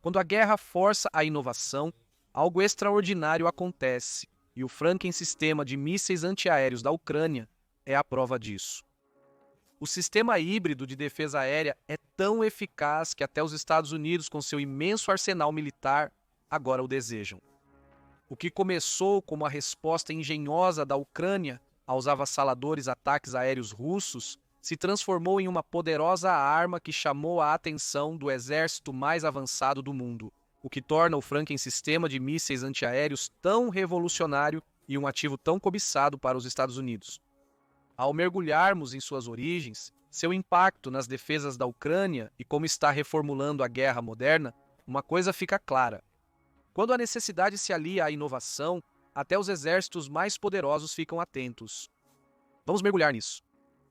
Quando a guerra força a inovação, algo extraordinário acontece, e o Franken sistema de mísseis antiaéreos da Ucrânia é a prova disso. O sistema híbrido de defesa aérea é tão eficaz que até os Estados Unidos, com seu imenso arsenal militar, agora o desejam. O que começou como a resposta engenhosa da Ucrânia aos avassaladores ataques aéreos russos se transformou em uma poderosa arma que chamou a atenção do exército mais avançado do mundo, o que torna o Franken sistema de mísseis antiaéreos tão revolucionário e um ativo tão cobiçado para os Estados Unidos. Ao mergulharmos em suas origens, seu impacto nas defesas da Ucrânia e como está reformulando a guerra moderna, uma coisa fica clara. Quando a necessidade se alia à inovação, até os exércitos mais poderosos ficam atentos. Vamos mergulhar nisso.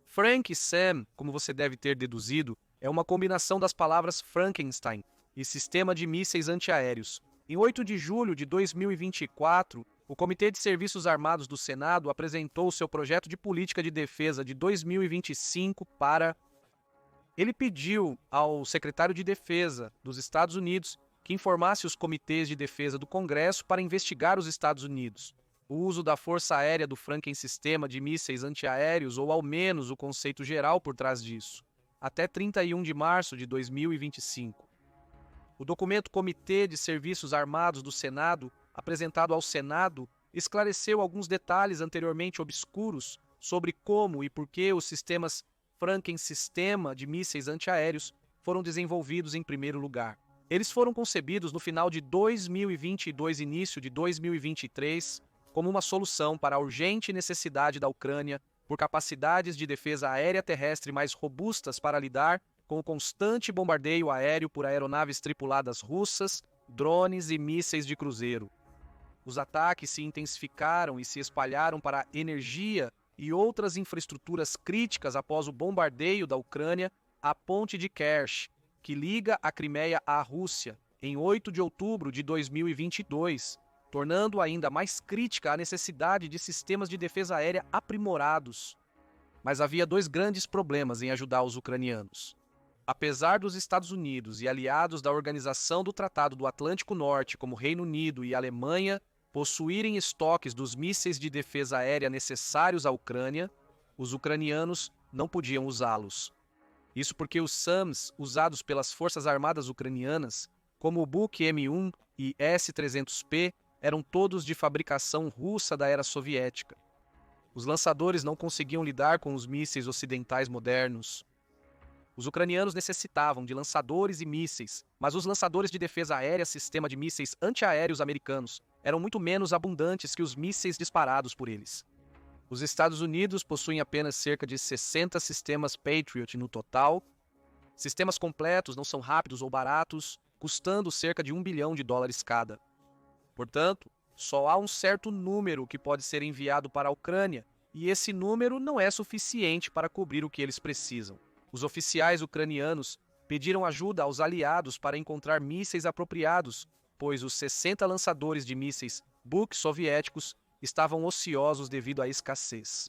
Frank e Sam, como você deve ter deduzido, é uma combinação das palavras Frankenstein e sistema de mísseis antiaéreos. Em 8 de julho de 2024, o Comitê de Serviços Armados do Senado apresentou seu projeto de política de defesa de 2025 para... Ele pediu ao secretário de Defesa dos Estados Unidos que informasse os comitês de defesa do Congresso para investigar os Estados Unidos, o uso da Força Aérea do Franken sistema de mísseis antiaéreos, ou ao menos o conceito geral por trás disso, até 31 de março de 2025. O documento Comitê de Serviços Armados do Senado, apresentado ao Senado, esclareceu alguns detalhes anteriormente obscuros sobre como e por que os sistemas Franken sistema de mísseis antiaéreos foram desenvolvidos em primeiro lugar. Eles foram concebidos no final de 2022 e início de 2023 como uma solução para a urgente necessidade da Ucrânia por capacidades de defesa aérea terrestre mais robustas para lidar com o constante bombardeio aéreo por aeronaves tripuladas russas, drones e mísseis de cruzeiro. Os ataques se intensificaram e se espalharam para a energia e outras infraestruturas críticas após o bombardeio da Ucrânia à ponte de Kerch, que liga a Crimeia à Rússia, em 8 de outubro de 2022, tornando ainda mais crítica a necessidade de sistemas de defesa aérea aprimorados. Mas havia dois grandes problemas em ajudar os ucranianos. Apesar dos Estados Unidos e aliados da Organização do Tratado do Atlântico Norte, como Reino Unido e Alemanha, possuírem estoques dos mísseis de defesa aérea necessários à Ucrânia, os ucranianos não podiam usá-los. Isso porque os SAMs usados pelas Forças Armadas Ucranianas, como o Buk M1 e S-300P, eram todos de fabricação russa da era soviética. Os lançadores não conseguiam lidar com os mísseis ocidentais modernos. Os ucranianos necessitavam de lançadores e mísseis, mas os lançadores de defesa aérea sistema de mísseis antiaéreos americanos eram muito menos abundantes que os mísseis disparados por eles. Os Estados Unidos possuem apenas cerca de 60 sistemas Patriot no total. Sistemas completos não são rápidos ou baratos, custando cerca de $1 bilhão cada. Portanto, só há um certo número que pode ser enviado para a Ucrânia, e esse número não é suficiente para cobrir o que eles precisam. Os oficiais ucranianos pediram ajuda aos aliados para encontrar mísseis apropriados, pois os 60 lançadores de mísseis Buk soviéticos estavam ociosos devido à escassez.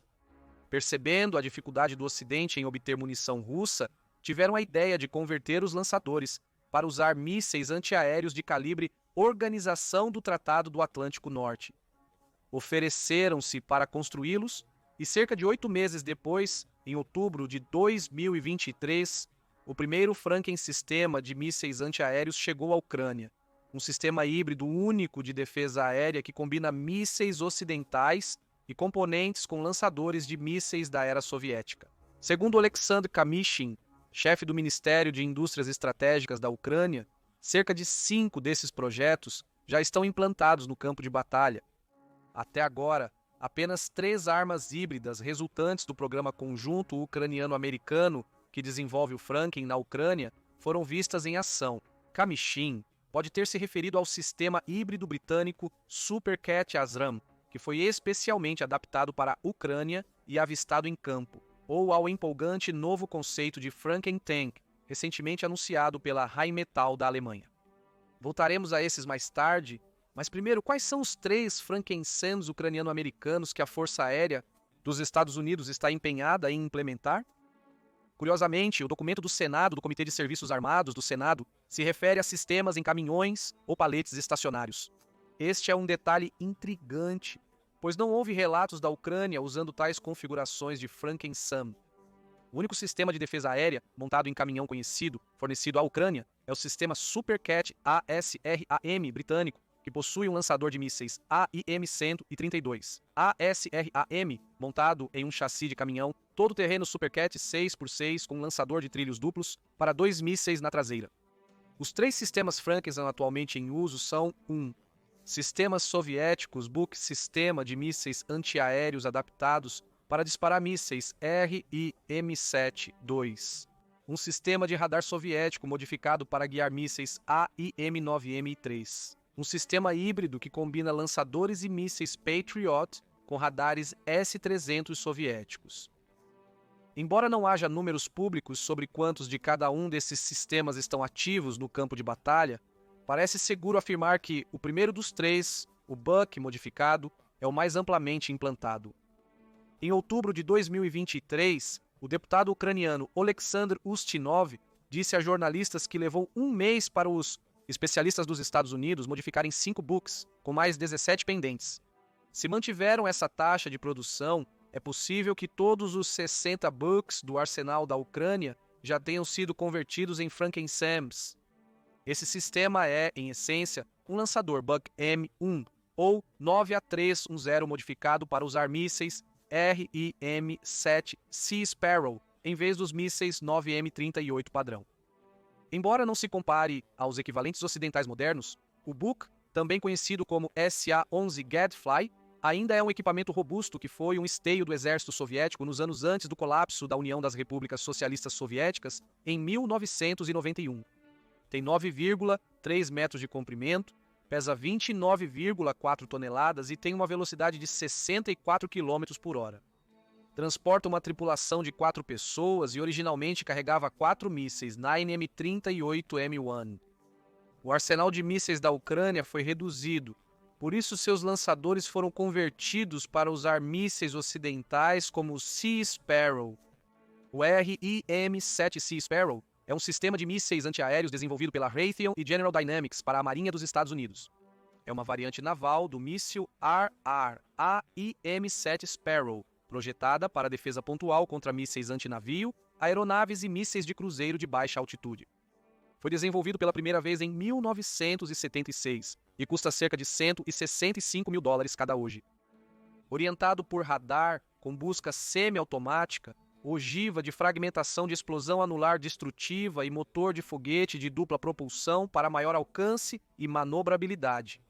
Percebendo a dificuldade do Ocidente em obter munição russa, tiveram a ideia de converter os lançadores para usar mísseis antiaéreos de calibre Organização do Tratado do Atlântico Norte. Ofereceram-se para construí-los e cerca de 8 meses depois, em outubro de 2023, o primeiro Franken sistema de mísseis antiaéreos chegou à Ucrânia. Um sistema híbrido único de defesa aérea que combina mísseis ocidentais e componentes com lançadores de mísseis da era soviética. Segundo Oleksandr Kamyshin, chefe do Ministério de Indústrias Estratégicas da Ucrânia, cerca de 5 desses projetos já estão implantados no campo de batalha. Até agora, apenas 3 armas híbridas resultantes do programa conjunto ucraniano-americano que desenvolve o Franken na Ucrânia foram vistas em ação. Kamyshin pode ter se referido ao sistema híbrido britânico Super Cat Asram, que foi especialmente adaptado para a Ucrânia e avistado em campo, ou ao empolgante novo conceito de Franken Tank, recentemente anunciado pela Rheinmetall da Alemanha. Voltaremos a esses mais tarde, mas primeiro, quais são os 3 Franken-SAMs ucraniano-americanos que a Força Aérea dos Estados Unidos está empenhada em implementar? Curiosamente, o documento do Senado, do Comitê de Serviços Armados do Senado, se refere a sistemas em caminhões ou paletes estacionários. Este é um detalhe intrigante, pois não houve relatos da Ucrânia usando tais configurações de Franken-SAM. O único sistema de defesa aérea montado em caminhão conhecido, fornecido à Ucrânia, é o sistema Supercat ASRAM britânico, que possui um lançador de mísseis AIM-132. ASRAM, montado em um chassi de caminhão, todo-terreno Supercat 6x6 com lançador de trilhos duplos para 2 mísseis na traseira. Os 3 sistemas Frankenstein atualmente em uso são 1. Sistemas soviéticos Buk sistema de mísseis antiaéreos adaptados para disparar mísseis RIM-7. 2. Um sistema de radar soviético modificado para guiar mísseis AIM-9M. 3. Um sistema híbrido que combina lançadores e mísseis Patriot com radares S-300 soviéticos. Embora não haja números públicos sobre quantos de cada um desses sistemas estão ativos no campo de batalha, parece seguro afirmar que o primeiro dos 3, o Buk modificado, é o mais amplamente implantado. Em outubro de 2023, o deputado ucraniano Oleksandr Ustinov disse a jornalistas que levou um mês para os especialistas dos Estados Unidos modificarem 5 Buks, com mais 17 pendentes. Se mantiveram essa taxa de produção, é possível que todos os 60 Buks do arsenal da Ucrânia já tenham sido convertidos em Franken-SAMs. Esse sistema é, em essência, um lançador Buk M1 ou 9A310 modificado para usar mísseis RIM-7 Sea Sparrow em vez dos mísseis 9M38 padrão. Embora não se compare aos equivalentes ocidentais modernos, o Buk, também conhecido como SA-11 Gadfly, ainda é um equipamento robusto que foi um esteio do exército soviético nos anos antes do colapso da União das Repúblicas Socialistas Soviéticas em 1991. Tem 9,3 metros de comprimento, pesa 29,4 toneladas e tem uma velocidade de 64 km por hora. Transporta uma tripulação de 4 pessoas e originalmente carregava 4 mísseis 9M38M1. O arsenal de mísseis da Ucrânia foi reduzido, por isso seus lançadores foram convertidos para usar mísseis ocidentais como o Sea Sparrow. O RIM-7 Sea Sparrow é um sistema de mísseis antiaéreos desenvolvido pela Raytheon e General Dynamics para a Marinha dos Estados Unidos. É uma variante naval do míssil AIM-7 Sparrow, projetada para defesa pontual contra mísseis antinavio, aeronaves e mísseis de cruzeiro de baixa altitude. Foi desenvolvido pela primeira vez em 1976 e custa cerca de $165 mil cada hoje. Orientado por radar com busca semi-automática, ogiva de fragmentação de explosão anular destrutiva e motor de foguete de dupla propulsão para maior alcance e manobrabilidade.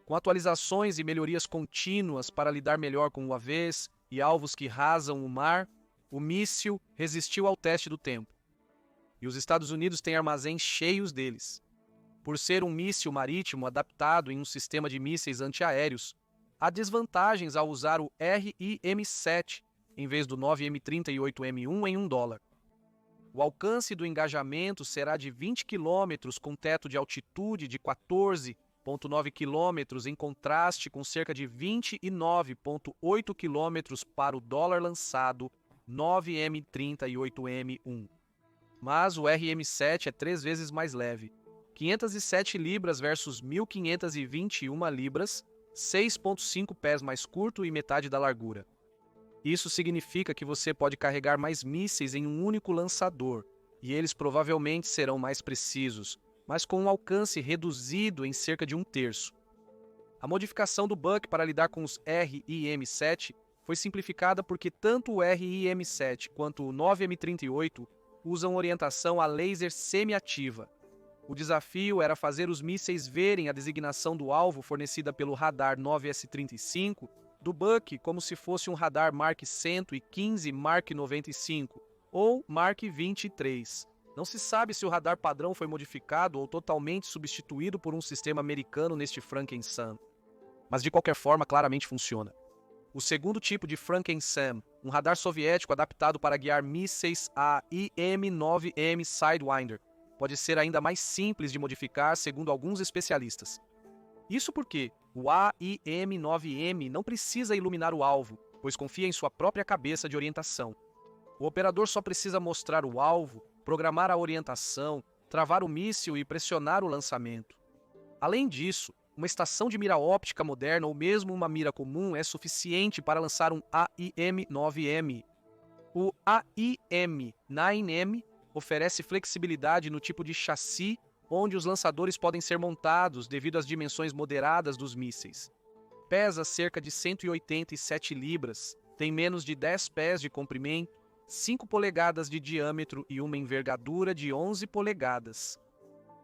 Com atualizações e melhorias contínuas para lidar melhor com UAVs e alvos que rasam o mar, o míssil resistiu ao teste do tempo. E os Estados Unidos têm armazéns cheios deles. Por ser um míssil marítimo adaptado em um sistema de mísseis antiaéreos, há desvantagens ao usar o RIM-7 em vez do 9M38M1 em $1. O alcance do engajamento será de 20 km com teto de altitude de 14,9 km em contraste com cerca de 29,8 km para o dólar lançado 9M38M1. Mas o RIM-7 é 3 vezes mais leve, 507 libras versus 1.521 libras, 6,5 pés mais curto e metade da largura. Isso significa que você pode carregar mais mísseis em um único lançador, e eles provavelmente serão mais precisos, mas com um alcance reduzido em cerca de 1/3. A modificação do Buk para lidar com os RIM-7 foi simplificada porque tanto o RIM-7 quanto o 9M38 usam orientação a laser semi-ativa. O desafio era fazer os mísseis verem a designação do alvo fornecida pelo radar 9S35 do Buk como se fosse um radar Mark 115 Mark 95 ou Mark 23. Não se sabe se o radar padrão foi modificado ou totalmente substituído por um sistema americano neste Franken-SAM. Mas de qualquer forma, claramente funciona. O segundo tipo de Franken-SAM, um radar soviético adaptado para guiar mísseis AIM-9M Sidewinder, pode ser ainda mais simples de modificar, segundo alguns especialistas. Isso porque o AIM-9M não precisa iluminar o alvo, pois confia em sua própria cabeça de orientação. O operador só precisa mostrar o alvo, programar a orientação travar o míssil e pressionar o lançamento. Além disso, uma estação de mira óptica moderna ou mesmo uma mira comum é suficiente para lançar um AIM-9M. O AIM-9M oferece flexibilidade no tipo de chassi onde os lançadores podem ser montados devido às dimensões moderadas dos mísseis. Pesa cerca de 187 libras, tem menos de 10 pés de comprimento, 5 polegadas de diâmetro e uma envergadura de 11 polegadas.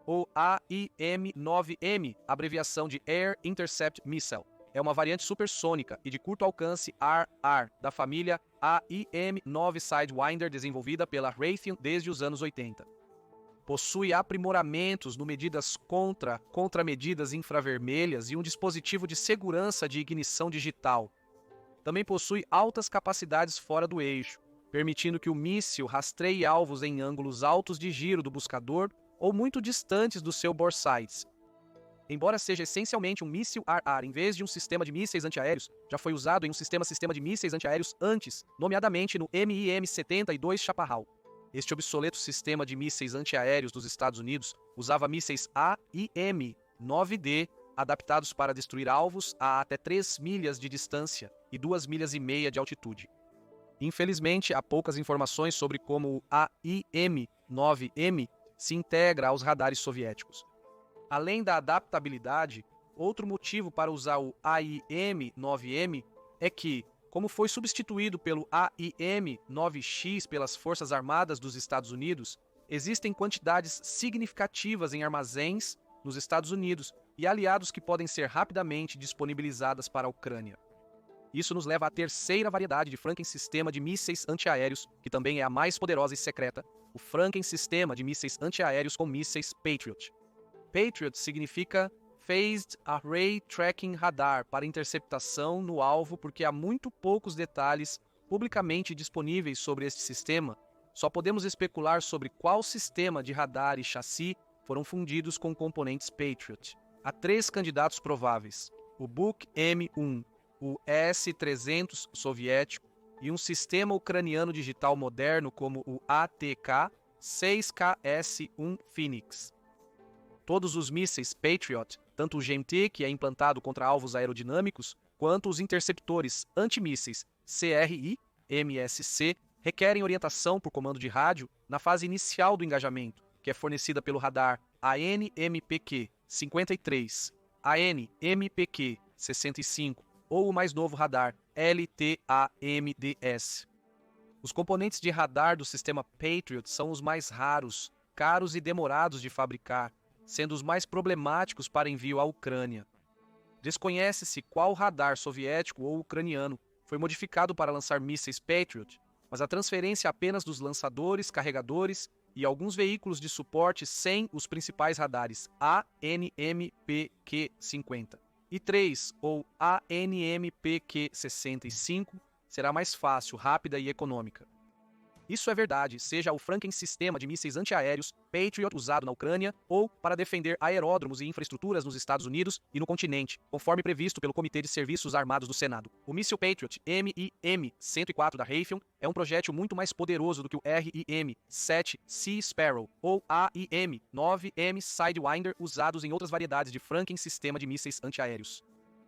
O AIM-9M, abreviação de Air Intercept Missile, é uma variante supersônica e de curto alcance AR da família AIM-9 Sidewinder desenvolvida pela Raytheon desde os anos 80. Possui aprimoramentos no medidas contramedidas infravermelhas e um dispositivo de segurança de ignição digital. Também possui altas capacidades fora do eixo, permitindo que o míssil rastreie alvos em ângulos altos de giro do buscador ou muito distantes do seu bore sights. Embora seja essencialmente um míssil AR em vez de um sistema de mísseis antiaéreos, já foi usado em um sistema de mísseis antiaéreos antes, nomeadamente no MIM-72 Chaparral. Este obsoleto sistema de mísseis antiaéreos dos Estados Unidos usava mísseis AIM-9D adaptados para destruir alvos a até 3 milhas de distância e 2,5 milhas de altitude. Infelizmente, há poucas informações sobre como o AIM-9M se integra aos radares soviéticos. Além da adaptabilidade, outro motivo para usar o AIM-9M é que, como foi substituído pelo AIM-9X pelas Forças Armadas dos Estados Unidos, existem quantidades significativas em armazéns nos Estados Unidos e aliados que podem ser rapidamente disponibilizadas para a Ucrânia. Isso nos leva à terceira variedade de Franken Sistema de Mísseis Antiaéreos, que também é a mais poderosa e secreta, o Franken Sistema de Mísseis Antiaéreos com mísseis Patriot. Patriot significa Phased Array Tracking Radar para interceptação no alvo porque há muito poucos detalhes publicamente disponíveis sobre este sistema. Só podemos especular sobre qual sistema de radar e chassi foram fundidos com componentes Patriot. Há 3 candidatos prováveis: o Buk M1, o S-300 soviético e um sistema ucraniano digital moderno como o ATK-6KS-1 Phoenix. Todos os mísseis Patriot, tanto o GMT, que é implantado contra alvos aerodinâmicos, quanto os interceptores antimísseis CRI-MSC, requerem orientação por comando de rádio na fase inicial do engajamento, que é fornecida pelo radar AN-MPQ-53, AN-MPQ-65 ou o mais novo radar LTAMDS. Os componentes de radar do sistema Patriot são os mais raros, caros e demorados de fabricar, sendo os mais problemáticos para envio à Ucrânia. Desconhece-se qual radar soviético ou ucraniano foi modificado para lançar mísseis Patriot, mas a transferência apenas dos lançadores, carregadores e alguns veículos de suporte sem os principais radares ANMPQ-50 e 3 ou ANMPQ-65 será mais fácil, rápida e econômica. Isso é verdade, seja o Franken Sistema de Mísseis Antiaéreos Patriot usado na Ucrânia ou para defender aeródromos e infraestruturas nos Estados Unidos e no continente, conforme previsto pelo Comitê de Serviços Armados do Senado. O míssil Patriot MIM-104 da Raytheon é um projétil muito mais poderoso do que o RIM-7 Sea Sparrow ou AIM-9M Sidewinder usados em outras variedades de Franken Sistema de Mísseis Antiaéreos.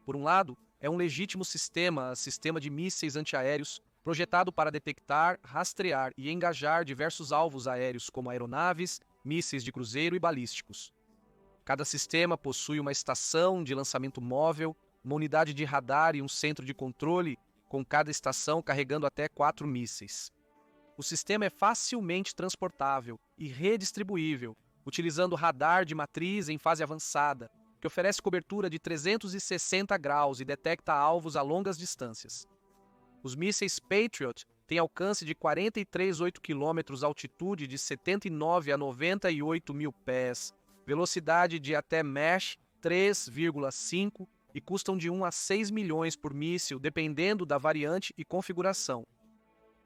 Por um lado, é um legítimo sistema de mísseis antiaéreos projetado para detectar, rastrear e engajar diversos alvos aéreos como aeronaves, mísseis de cruzeiro e balísticos. Cada sistema possui uma estação de lançamento móvel, uma unidade de radar e um centro de controle, com cada estação carregando até 4 mísseis. O sistema é facilmente transportável e redistribuível, utilizando radar de matriz em fase avançada, que oferece cobertura de 360 graus e detecta alvos a longas distâncias. Os mísseis Patriot têm alcance de 43,8 km, altitude de 79 a 98 mil pés, velocidade de até Mach 3,5 e custam de 1 a 6 milhões por míssil, dependendo da variante e configuração.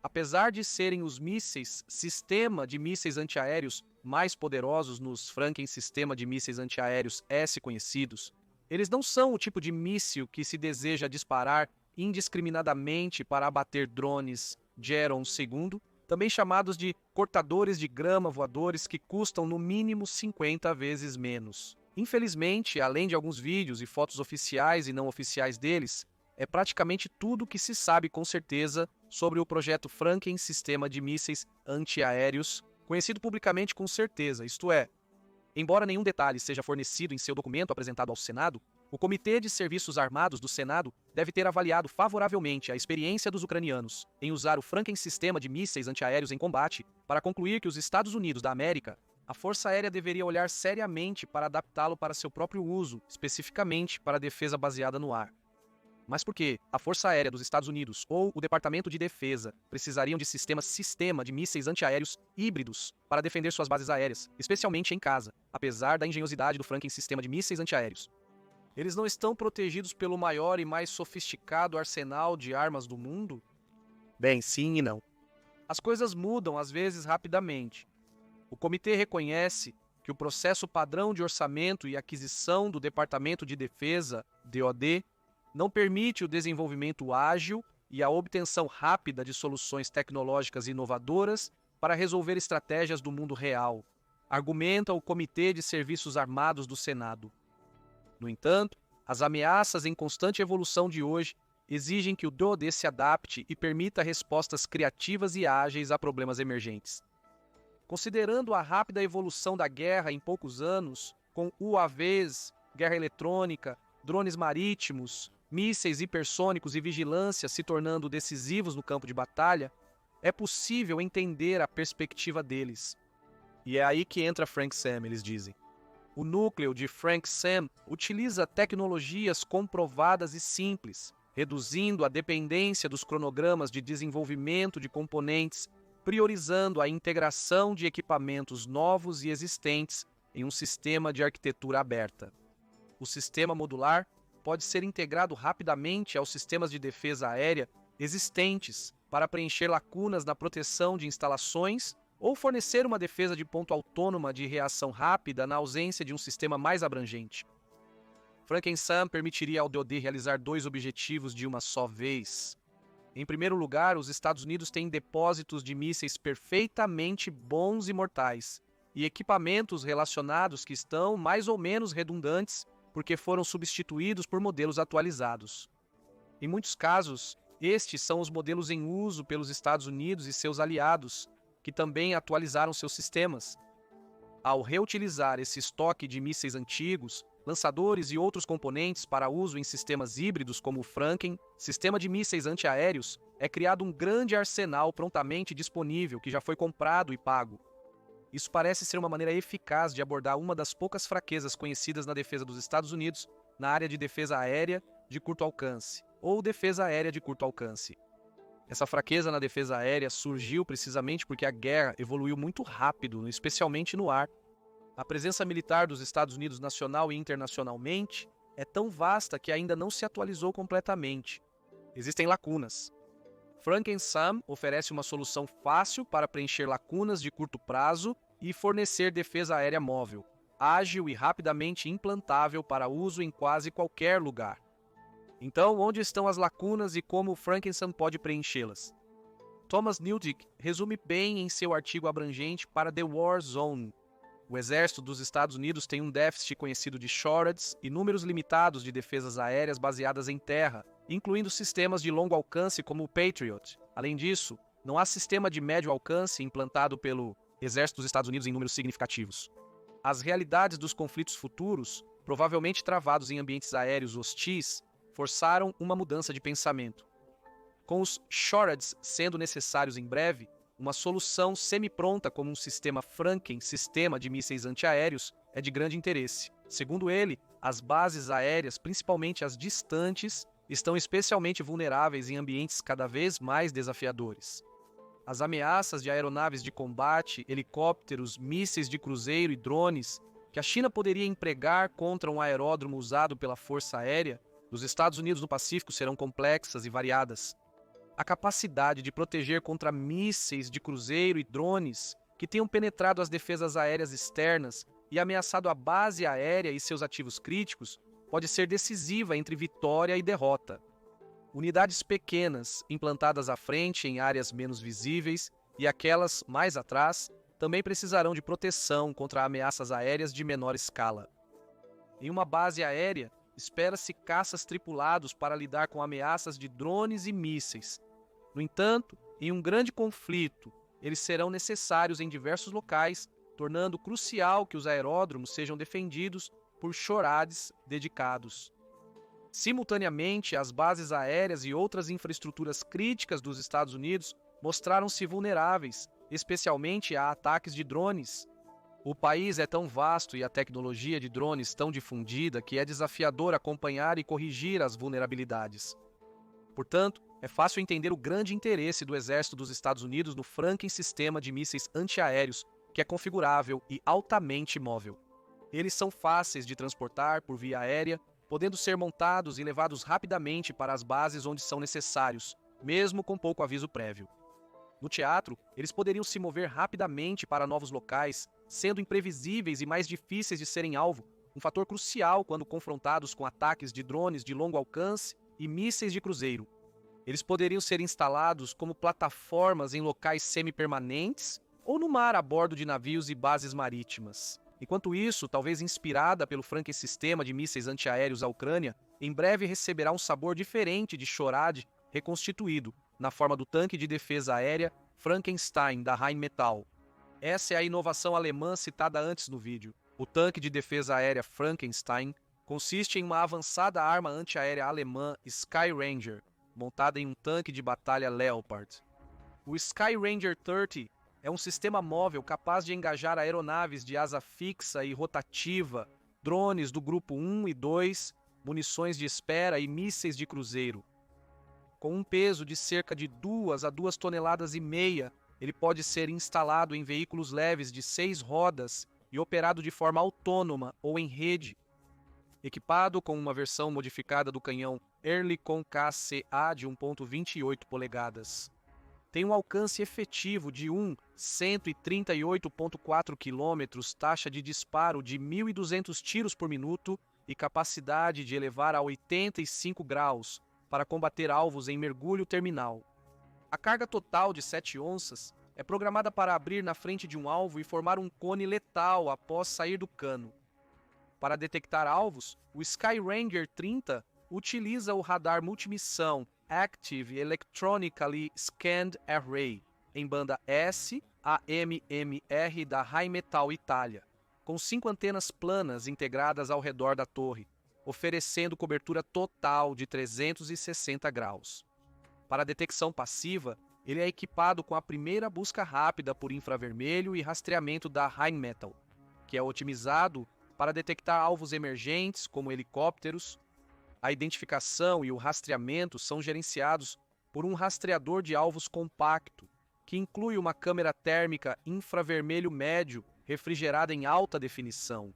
Apesar de serem os mísseis sistema de mísseis antiaéreos mais poderosos nos Franken Sistema de Mísseis Antiaéreos S conhecidos, eles não são o tipo de míssil que se deseja disparar indiscriminadamente para abater drones Geron II, também chamados de cortadores de grama voadores que custam no mínimo 50 vezes menos. Infelizmente, além de alguns vídeos e fotos oficiais e não oficiais deles, é praticamente tudo que se sabe com certeza sobre o projeto Franken Sistema de Mísseis Antiaéreos, conhecido publicamente com certeza, isto é, embora nenhum detalhe seja fornecido em seu documento apresentado ao Senado, o Comitê de Serviços Armados do Senado deve ter avaliado favoravelmente a experiência dos ucranianos em usar o Franken Sistema de Mísseis Antiaéreos em combate para concluir que os Estados Unidos da América, a Força Aérea deveria olhar seriamente para adaptá-lo para seu próprio uso, especificamente para a defesa baseada no ar. Mas por que a Força Aérea dos Estados Unidos ou o Departamento de Defesa precisariam de sistema de mísseis antiaéreos híbridos para defender suas bases aéreas, especialmente em casa, apesar da engenhosidade do Franken Sistema de Mísseis Antiaéreos? Eles não estão protegidos pelo maior e mais sofisticado arsenal de armas do mundo? Bem, sim e não. As coisas mudam às vezes rapidamente. O comitê reconhece que o processo padrão de orçamento e aquisição do Departamento de Defesa, DoD, não permite o desenvolvimento ágil e a obtenção rápida de soluções tecnológicas inovadoras para resolver estratégias do mundo real, argumenta o Comitê de Serviços Armados do Senado. No entanto, as ameaças em constante evolução de hoje exigem que o DoD se adapte e permita respostas criativas e ágeis a problemas emergentes. Considerando a rápida evolução da guerra em poucos anos, com UAVs, guerra eletrônica, drones marítimos, mísseis hipersônicos e vigilância se tornando decisivos no campo de batalha, é possível entender a perspectiva deles. E é aí que entra Frank Sam, eles dizem. O núcleo de Frank Sam utiliza tecnologias comprovadas e simples, reduzindo a dependência dos cronogramas de desenvolvimento de componentes, priorizando a integração de equipamentos novos e existentes em um sistema de arquitetura aberta. O sistema modular pode ser integrado rapidamente aos sistemas de defesa aérea existentes para preencher lacunas na proteção de instalações ou fornecer uma defesa de ponto autônoma de reação rápida na ausência de um sistema mais abrangente. Franken Sam permitiria ao DoD realizar dois objetivos de uma só vez. Em primeiro lugar, os Estados Unidos têm depósitos de mísseis perfeitamente bons e mortais, e equipamentos relacionados que estão mais ou menos redundantes porque foram substituídos por modelos atualizados. Em muitos casos, estes são os modelos em uso pelos Estados Unidos e seus aliados, que também atualizaram seus sistemas. Ao reutilizar esse estoque de mísseis antigos, lançadores e outros componentes para uso em sistemas híbridos como o Franken, sistema de mísseis antiaéreos, é criado um grande arsenal prontamente disponível que já foi comprado e pago. Isso parece ser uma maneira eficaz de abordar uma das poucas fraquezas conhecidas na defesa dos Estados Unidos na área de defesa aérea de curto alcance, ou defesa aérea de curto alcance. Essa fraqueza na defesa aérea surgiu precisamente porque a guerra evoluiu muito rápido, especialmente no ar. A presença militar dos Estados Unidos nacional e internacionalmente é tão vasta que ainda não se atualizou completamente. Existem lacunas. Franken Sam oferece uma solução fácil para preencher lacunas de curto prazo e fornecer defesa aérea móvel, ágil e rapidamente implantável para uso em quase qualquer lugar. Então, onde estão as lacunas e como o Franken Sam pode preenchê-las? Thomas Newdick resume bem em seu artigo abrangente para The War Zone. O exército dos Estados Unidos tem um déficit conhecido de SHORADs e números limitados de defesas aéreas baseadas em terra, incluindo sistemas de longo alcance como o Patriot. Além disso, não há sistema de médio alcance implantado pelo exército dos Estados Unidos em números significativos. As realidades dos conflitos futuros, provavelmente travados em ambientes aéreos hostis, forçaram uma mudança de pensamento. Com os SHORADs sendo necessários em breve, uma solução semi-pronta como um sistema Franken, sistema de mísseis antiaéreos, é de grande interesse. Segundo ele, as bases aéreas, principalmente as distantes, estão especialmente vulneráveis em ambientes cada vez mais desafiadores. As ameaças de aeronaves de combate, helicópteros, mísseis de cruzeiro e drones que a China poderia empregar contra um aeródromo usado pela Força Aérea dos Estados Unidos no Pacífico serão complexas e variadas. A capacidade de proteger contra mísseis de cruzeiro e drones que tenham penetrado as defesas aéreas externas e ameaçado a base aérea e seus ativos críticos pode ser decisiva entre vitória e derrota. Unidades pequenas, implantadas à frente em áreas menos visíveis, e aquelas mais atrás também precisarão de proteção contra ameaças aéreas de menor escala. Em uma base aérea, espera-se caças tripulados para lidar com ameaças de drones e mísseis. No entanto, em um grande conflito, eles serão necessários em diversos locais, tornando crucial que os aeródromos sejam defendidos por SHORADs dedicados. Simultaneamente, as bases aéreas e outras infraestruturas críticas dos Estados Unidos mostraram-se vulneráveis, especialmente a ataques de drones. O país é tão vasto e a tecnologia de drones tão difundida que é desafiador acompanhar e corrigir as vulnerabilidades. Portanto, é fácil entender o grande interesse do Exército dos Estados Unidos no Franken sistema de mísseis antiaéreos, que é configurável e altamente móvel. Eles são fáceis de transportar por via aérea, podendo ser montados e levados rapidamente para as bases onde são necessários, mesmo com pouco aviso prévio. No teatro, eles poderiam se mover rapidamente para novos locais, sendo imprevisíveis e mais difíceis de serem alvo, um fator crucial quando confrontados com ataques de drones de longo alcance e mísseis de cruzeiro. Eles poderiam ser instalados como plataformas em locais semi-permanentes ou no mar a bordo de navios e bases marítimas. Enquanto isso, talvez inspirada pelo Franken sistema de mísseis antiaéreos à Ucrânia, em breve receberá um sabor diferente de SHORAD reconstituído, na forma do tanque de defesa aérea Frankenstein da Rheinmetall. Essa é a inovação alemã citada antes no vídeo. O tanque de defesa aérea Frankenstein consiste em uma avançada arma antiaérea alemã Sky Ranger, montada em um tanque de batalha Leopard. O Sky Ranger 30 é um sistema móvel capaz de engajar aeronaves de asa fixa e rotativa, drones do grupo 1 e 2, munições de espera e mísseis de cruzeiro. Com um peso de cerca de 2 a 2,5 toneladas, ele pode ser instalado em veículos leves de 6 rodas e operado de forma autônoma ou em rede. Equipado com uma versão modificada do canhão Ehrlichon KCA de 1,28 polegadas. Tem um alcance efetivo de 138,4 km, taxa de disparo de 1.200 tiros por minuto e capacidade de elevar a 85 graus para combater alvos em mergulho terminal. A carga total de 7 onças é programada para abrir na frente de um alvo e formar um cone letal após sair do cano. Para detectar alvos, o Sky Ranger 30 utiliza o radar multimissão Active Electronically Scanned Array, em banda S/AMMR da Rheinmetall Itália, com 5 antenas planas integradas ao redor da torre, oferecendo cobertura total de 360 graus. Para detecção passiva, ele é equipado com a primeira busca rápida por infravermelho e rastreamento da Rheinmetall, que é otimizado para detectar alvos emergentes, como helicópteros. A identificação e o rastreamento são gerenciados por um rastreador de alvos compacto, que inclui uma câmera térmica infravermelho médio refrigerada em alta definição,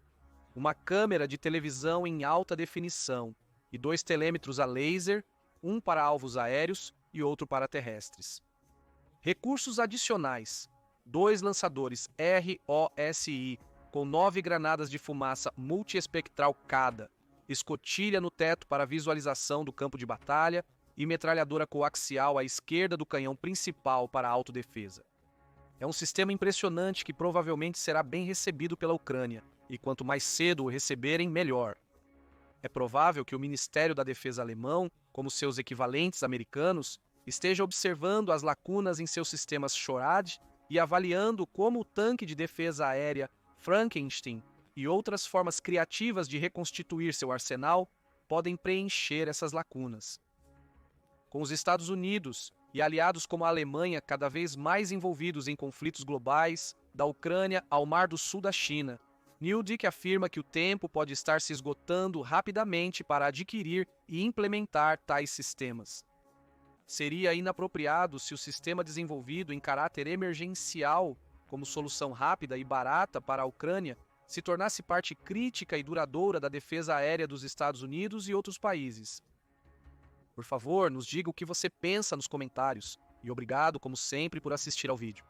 uma câmera de televisão em alta definição e 2 telêmetros a laser, um para alvos aéreos e outro para terrestres. Recursos adicionais: 2 lançadores ROSI com 9 granadas de fumaça multiespectral cada, escotilha no teto para visualização do campo de batalha e metralhadora coaxial à esquerda do canhão principal para autodefesa. É um sistema impressionante que provavelmente será bem recebido pela Ucrânia, e quanto mais cedo o receberem, melhor. É provável que o Ministério da Defesa alemão, como seus equivalentes americanos, esteja observando as lacunas em seus sistemas SHORAD e avaliando como o tanque de defesa aérea Frankenstein e outras formas criativas de reconstituir seu arsenal podem preencher essas lacunas. Com os Estados Unidos e aliados como a Alemanha cada vez mais envolvidos em conflitos globais, da Ucrânia ao Mar do Sul da China, Newdick afirma que o tempo pode estar se esgotando rapidamente para adquirir e implementar tais sistemas. Seria inapropriado se o sistema desenvolvido em caráter emergencial, como solução rápida e barata para a Ucrânia, se tornasse parte crítica e duradoura da defesa aérea dos Estados Unidos e outros países. Por favor, nos diga o que você pensa nos comentários, e obrigado, como sempre, por assistir ao vídeo.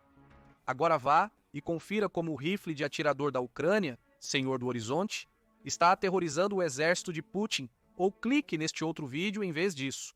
Agora vá e confira como o rifle de atirador da Ucrânia, Senhor do Horizonte, está aterrorizando o exército de Putin, ou clique neste outro vídeo em vez disso.